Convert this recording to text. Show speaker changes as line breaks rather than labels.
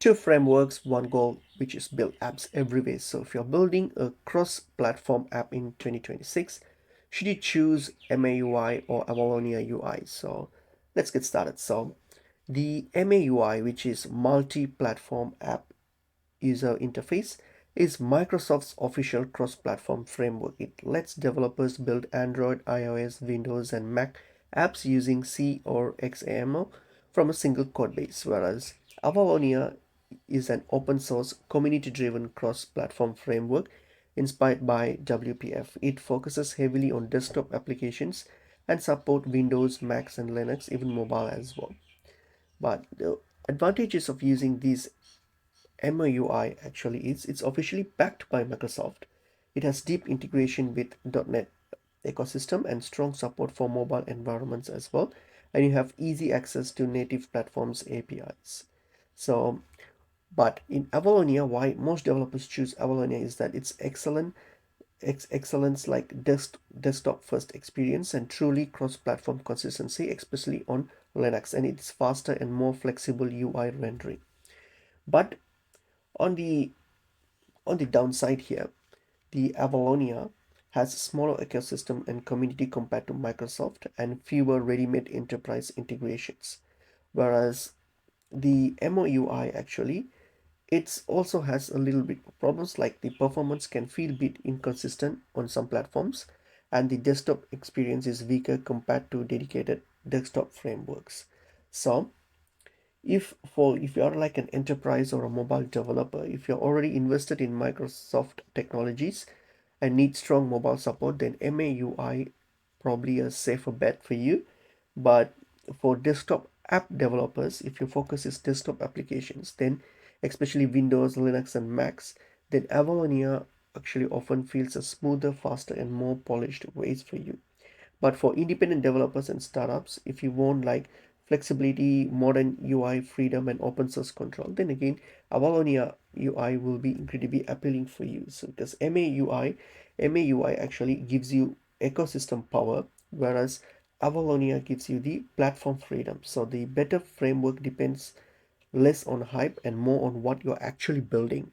Two frameworks, one goal, which is build apps everywhere. So if you're building a cross-platform app in 2026, should you choose MAUI or Avalonia UI? So let's get started. So the MAUI, which is multi-platform app user interface, is Microsoft's official cross-platform framework. It lets developers build Android, iOS, Windows, and Mac apps using C or XAML from a single codebase, whereas Avalonia is an open source, community driven cross platform framework inspired by WPF. It focuses heavily on desktop applications and support Windows, Macs, and Linux, even mobile as well. But the advantages of using these MAUI actually is it's officially backed by Microsoft. It has deep integration with .NET ecosystem and strong support for mobile environments as well. And you have easy access to native platforms APIs. So but in Avalonia, why most developers choose Avalonia is that it's excellence like desktop first experience and truly cross-platform consistency, especially on Linux, and it's faster and more flexible UI rendering. But on the on the downside here, the Avalonia has a smaller ecosystem and community compared to Microsoft and fewer ready-made enterprise integrations. Whereas the MOUI actually it also has a little bit of problems like the performance can feel a bit inconsistent on some platforms and the desktop experience is weaker compared to dedicated desktop frameworks. So if you're like an enterprise or a mobile developer, if you're already invested in Microsoft technologies and need strong mobile support, then MAUI probably a safer bet for you. But for desktop app developers, if your focus is desktop applications, then especially Windows, Linux, and Macs, then Avalonia actually often feels a smoother, faster, and more polished ways for you. But for independent developers and startups, if you want like flexibility, modern UI freedom, and open source control, then again, Avalonia UI will be incredibly appealing for you. So because MAUI actually gives you ecosystem power, whereas Avalonia gives you the platform freedom. So the better framework depends less on hype and more on what you're actually building.